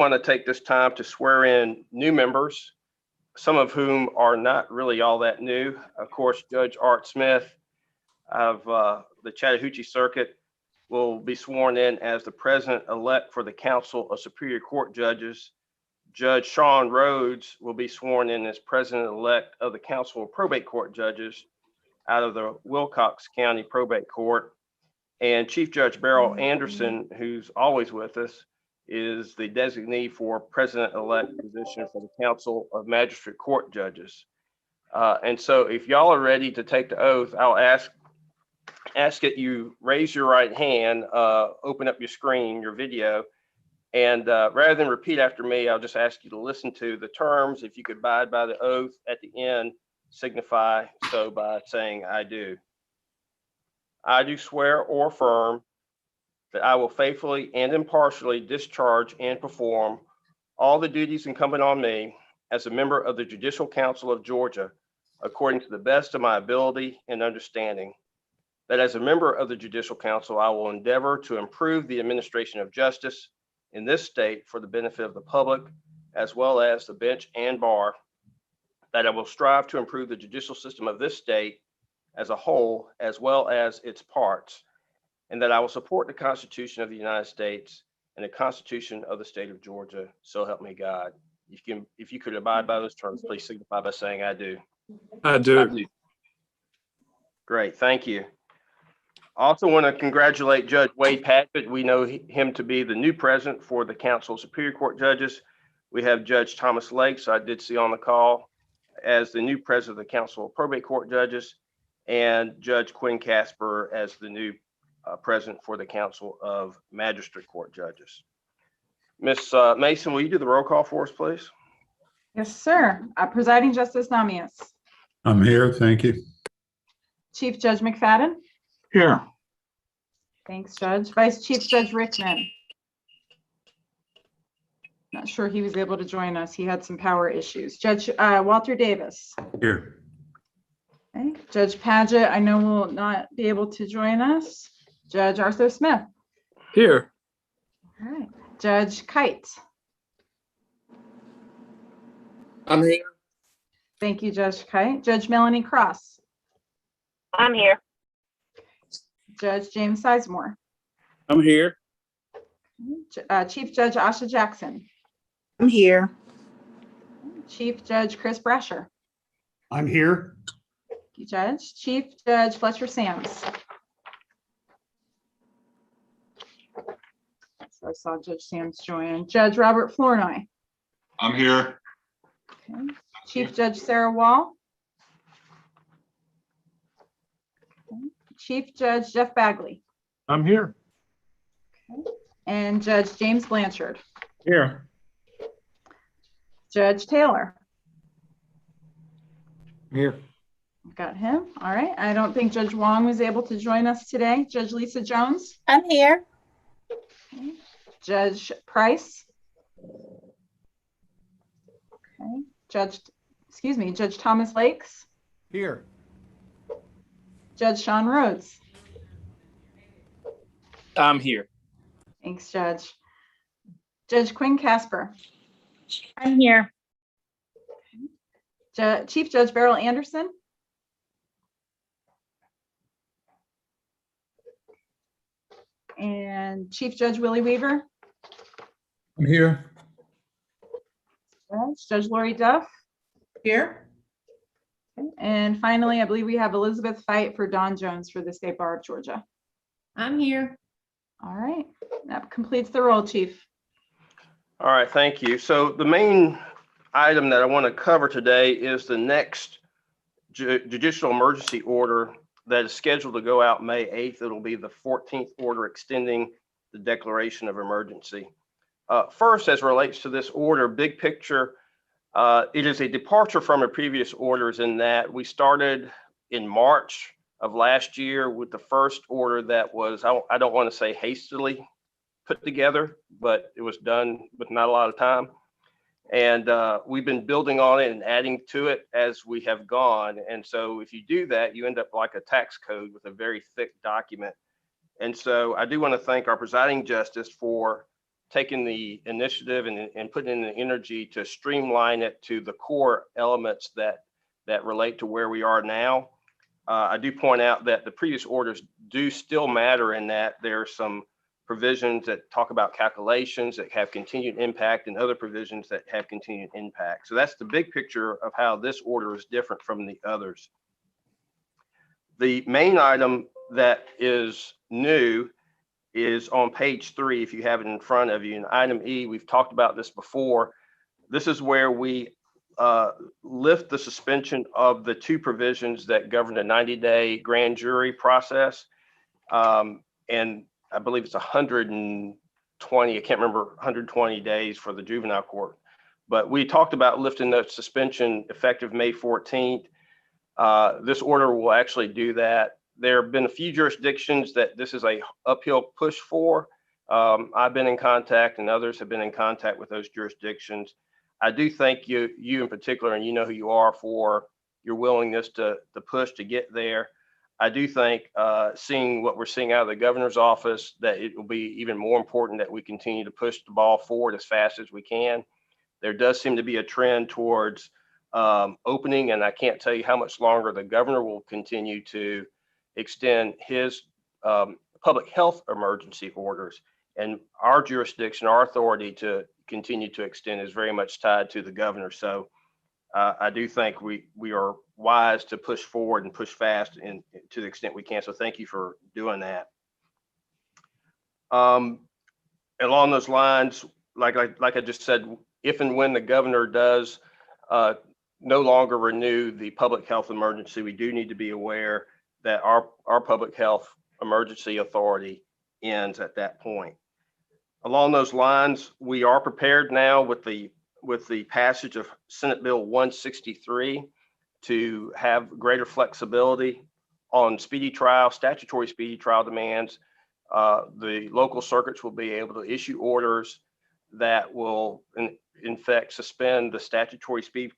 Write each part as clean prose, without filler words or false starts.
want to take this time to swear in new members, some of whom are not really all that new. Of course, Judge Art Smith of the Chattahoochee Circuit will be sworn in as the president-elect for the Council of Superior Court Judges. Judge Sean Rhodes will be sworn in as president-elect of the Council of Probate Court Judges out of the Wilcox County Probate Court. And Chief Judge Beryl Anderson, who's always with us, is the designee for president-elect position for the Council of Magistrate Court Judges. And so if y'all are ready to take the oath, I'll ask that you raise your right hand, open up your screen, your video, and rather than repeat after me, I'll just ask you to listen to the terms. If you could abide by the oath at the end, signify so by saying, I do. I do swear or affirm that I will faithfully and impartially discharge and perform all the duties incumbent on me as a member of the Judicial Council of Georgia, according to the best of my ability and understanding. That as a member of the Judicial Council, I will endeavor to improve the administration of justice in this state for the benefit of the public, as well as the bench and bar. That I will strive to improve the judicial system of this state as a whole, as well as its parts, and that I will support the Constitution of the United States and the Constitution of the state of Georgia. So help me God. If you could abide by those terms, please signify by saying I do. I do. Great, thank you. I also want to congratulate Judge Wade Patrick. We know him to be the new president for the Council of Superior Court Judges. We have Judge Thomas Lakes, I did see on the call, as the new president of the Council of Probate Court Judges, and Judge Quinn Casper as the new president for the Council of Magistrate Court Judges. Ms. Mason, will you do the roll call for us, please? Yes, sir. Presiding Justice Namias. I'm here, thank you. Chief Judge McFadden. Here. Thanks, Judge. Vice Chief Judge Rickman. Not sure he was able to join us. He had some power issues. Judge Walter Davis. Here. Okay. Judge Paget, I know will not be able to join us. Judge Arthur Smith. Here. All right. Judge Kite. I'm here. Thank you, Judge Kite. Judge Melanie Cross. I'm here. Judge James Sizemore. I'm here. Chief Judge Asha Jackson. I'm here. Chief Judge Chris Brasher. I'm here. Thank you, Judge. Chief Judge Fletcher Sams. So I saw Judge Sams join. Judge Robert Flournoy. I'm here. Okay. Chief Judge Sarah Wall. Okay. Chief Judge Jeff Bagley. I'm here. Okay. And Judge James Blanchard. Here. Judge Taylor. Here. Got him. All right. I don't think Judge Wong was able to join us today. Judge Lisa Jones. I'm here. Okay. Judge Price. Okay. Judge Thomas Lakes. Here. Judge Sean Rhodes. I'm here. Thanks, Judge. Judge Quinn Casper. I'm here. Chief Judge Beryl Anderson. And Chief Judge Willie Weaver. I'm here. Judge Lori Duff. Here. Okay. And finally, I believe we have Elizabeth Fite for Don Jones for the State Bar of Georgia. I'm here. All right, that completes the roll, Chief. All right, thank you. So the main item that I want to cover today is the next judicial emergency order that is scheduled to go out May 8th. It'll be the 14th order extending the declaration of emergency. First, as relates to this order, big picture, it is a departure from a previous orders in that we started in March of last year with the first order that was, I don't want to say hastily put together, but it was done with not a lot of time. And we've been building on it and adding to it as we have gone. And so if you do that, you end up like a tax code with a very thick document. And so I do want to thank our presiding justice for taken the initiative and put in the energy to streamline it to the core elements that relate to where we are now. I do point out that the previous orders do still matter in that there are some provisions that talk about calculations that have continued impact and other provisions that have continued impact. So that's the big picture of how this order is different from the others. The main item that is new is on page 3, if you have it in front of you. And item E, we've talked about this before. This is where we lift the suspension of the 2 provisions that govern the 90-day grand jury process. And I believe it's 120, I can't remember, 120 days for the juvenile court. But we talked about lifting the suspension effective May 14th. This order will actually do that. There have been a few jurisdictions that this is a uphill push for. I've been in contact and others have been in contact with those jurisdictions. I do thank you in particular, and you know who you are, for your willingness to push to get there. I do think seeing what we're seeing out of the governor's office, that it will be even more important that we continue to push the ball forward as fast as we can. There does seem to be a trend towards opening, and I can't tell you how much longer the governor will continue to extend his public health emergency orders. And our jurisdiction, our authority to continue to extend is very much tied to the governor. So I do think we are wise to push forward and push fast and to the extent we can. So thank you for doing that. Along those lines, like I just said, if and when the governor does no longer renew the public health emergency, we do need to be aware that our public health emergency authority ends at that point. Along those lines, we are prepared now with the passage of Senate Bill 163 to have greater flexibility on speedy trial, statutory speedy trial demands. The local circuits will be able to issue orders that will in fact suspend the statutory speed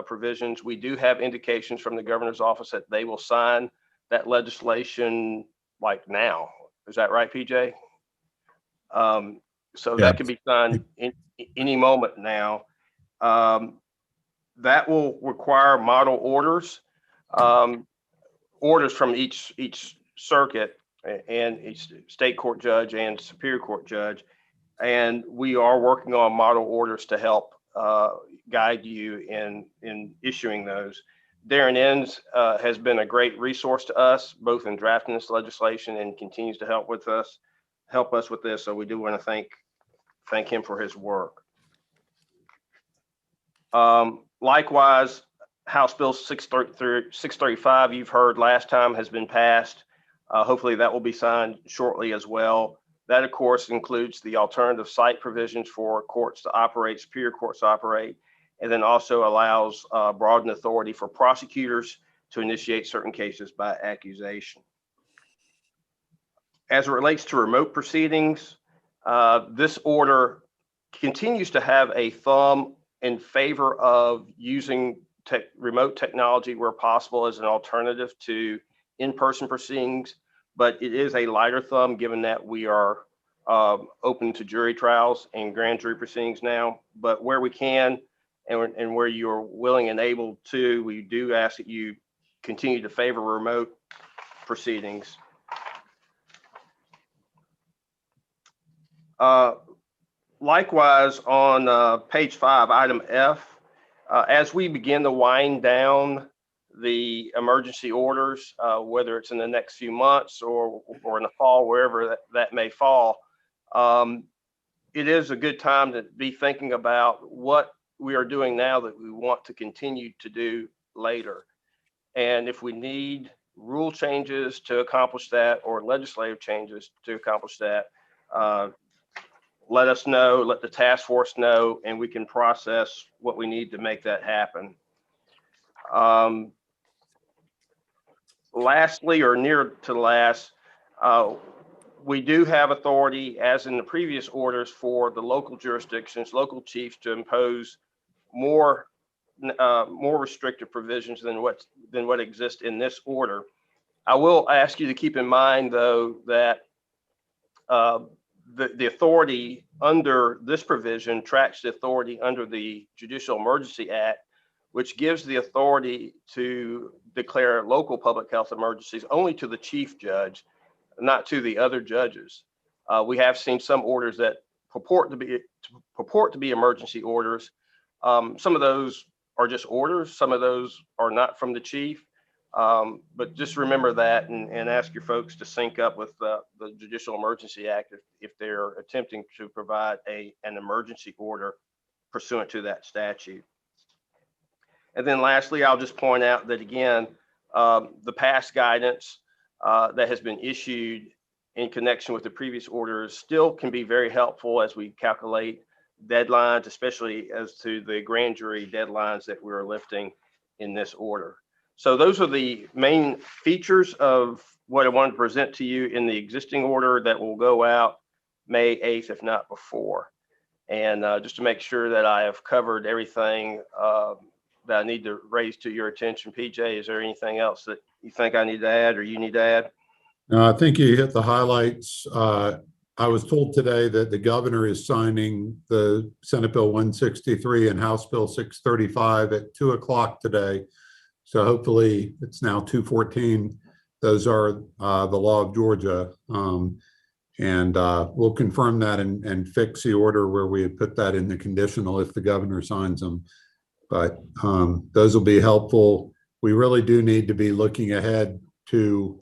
provisions. We do have indications from the governor's office that they will sign that legislation like now. Is that right, PJ? So that could be signed in any moment now. That will require model orders, orders from each circuit and each state court judge and superior court judge. And we are working on model orders to help guide you in issuing those. Darren Enns has been a great resource to us, both in drafting this legislation and continues to help us with this. So we do want to thank him for his work. Likewise, House Bill 635, you've heard last time, has been passed. Hopefully that will be signed shortly as well. That, of course, includes the alternative site provisions for courts to operate, superior courts to operate, and then also allows broadened authority for prosecutors to initiate certain cases by accusation. As it relates to remote proceedings, this order continues to have a thumb in favor of using remote technology where possible as an alternative to in-person proceedings, but it is a lighter thumb given that we are open to jury trials and grand jury proceedings now. But where we can and where you're willing and able to, we do ask that you continue to favor remote proceedings. Likewise, on page 5, item F, as we begin to wind down the emergency orders, whether it's in the next few months or in the fall, wherever that may fall, it is a good time to be thinking about what we are doing now that we want to continue to do later. And if we need rule changes to accomplish that or legislative changes to accomplish that, let us know, let the task force know, and we can process what we need to make that happen. Lastly, or near to last, we do have authority, as in the previous orders, for the local jurisdictions, local chiefs, to impose more restrictive provisions than what exists in this order. I will ask you to keep in mind, though, that the authority under this provision tracks the authority under the Judicial Emergency Act, which gives the authority to declare local public health emergencies only to the chief judge, not to the other judges. We have seen some orders that purport to be emergency orders. Some of those are just orders. Some of those are not from the chief. But just remember that and ask your folks to sync up with the Judicial Emergency Act if they're attempting to provide an emergency order pursuant to that statute. And then lastly, I'll just point out that again, the past guidance that has been issued in connection with the previous orders still can be very helpful as we calculate deadlines, especially as to the grand jury deadlines that we're lifting in this order. So those are the main features of what I wanted to present to you in the existing order that will go out May 8th, if not before. And just to make sure that I have covered everything that I need to raise to your attention, PJ, is there anything else that you think I need to add or you need to add? No, I think you hit the highlights. I was told today that the governor is signing the Senate Bill 163 and House Bill 635 at 2 o'clock today. So hopefully it's now 2:14. Those are the law of Georgia. And we'll confirm that and fix the order where we had put that in the conditional if the governor signs them. But those will be helpful. We really do need to be looking ahead to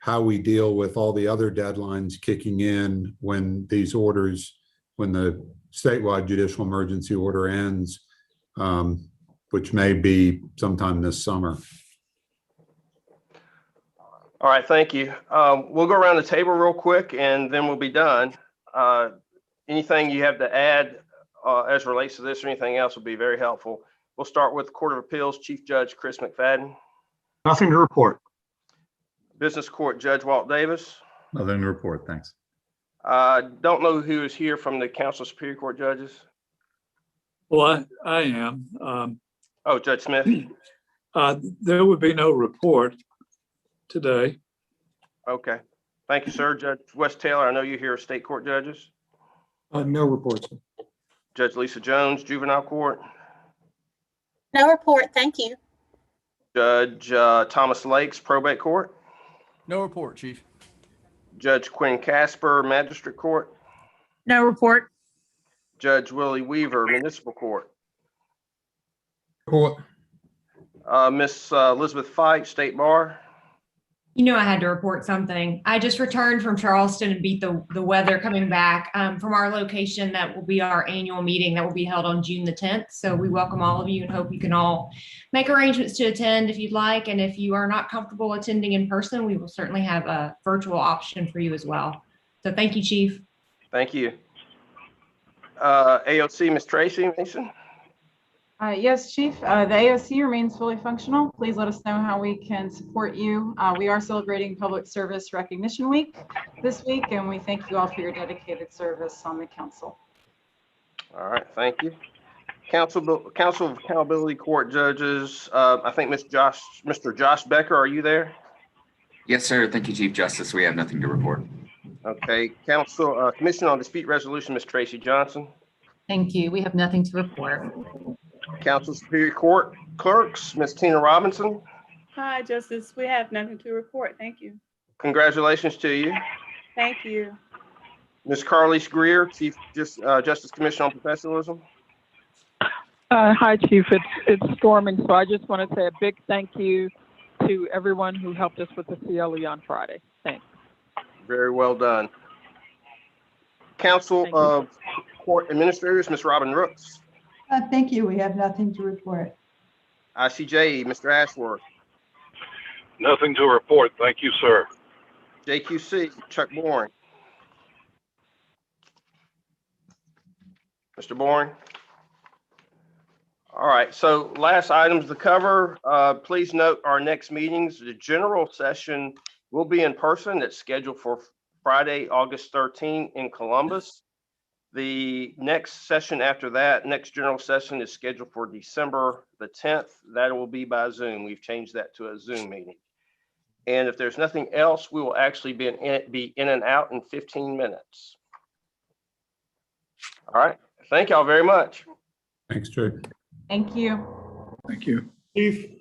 how we deal with all the other deadlines kicking in when these orders, when the statewide judicial emergency order ends, which may be sometime this summer. All right, thank you. We'll go around the table real quick and then we'll be done. Anything you have to add as relates to this or anything else will be very helpful. We'll start with the Court of Appeals, Chief Judge Chris McFadden. Nothing to report. Business Court Judge Walt Davis. Nothing to report, thanks. Don't know who is here from the Council of Superior Court Judges. Well, I am. Oh, Judge Smith. There would be no report today. Okay. Thank you, sir. Judge Wes Taylor, I know you hear State Court Judges. No reports. Judge Lisa Jones, Juvenile Court. No report, thank you. Judge Thomas Lakes, Probate Court. No report, Chief. Judge Quinn Casper, Magistrate Court. No report. Judge Willie Weaver, Municipal Court. Report. Miss Elizabeth Fite, State Bar. You know, I had to report something. I just returned from Charleston and beat the weather coming back from our location. That will be our annual meeting that will be held on June the 10th. So we welcome all of you and hope you can all make arrangements to attend if you'd like. And if you are not comfortable attending in person, we will certainly have a virtual option for you as well. So thank you, Chief. Thank you. AOC, Miss Tracy Mason. Yes, Chief, the AOC remains fully functional. Please let us know how we can support you. We are celebrating Public Service Recognition Week this week, and we thank you all for your dedicated service on the council. All right, thank you. Council of Accountability Court Judges, I think Mr. Josh Becker, are you there? Yes, sir. Thank you, Chief Justice. We have nothing to report. Okay, Commission on Dispute Resolution, Miss Tracy Johnson. Thank you. We have nothing to report. Council Superior Court Clerks, Miss Tina Robinson. Hi, Justice. We have nothing to report. Thank you. Congratulations to you. Thank you. Ms. Carlise Greer, Chief Justice Commission on Professionalism. Hi, Chief. It's storming, so I just want to say a big thank you to everyone who helped us with the CLE on Friday. Thanks. Very well done. Council of Court Administrators, Ms. Robin Rooks. Thank you. We have nothing to report. ICJ, Mr. Ashworth. Nothing to report. Thank you, sir. JQC, Chuck Boring. Mr. Boring. All right, so last items to cover. Please note our next meetings. The general session will be in person. It's scheduled for Friday, August 13 in Columbus. The next session after that, next general session is scheduled for December the 10th. That will be by Zoom. We've changed that to a Zoom meeting. And if there's nothing else, we will actually be in and out in 15 minutes. All right. Thank y'all very much. Thanks, Jay. Thank you. Thank you. Chief,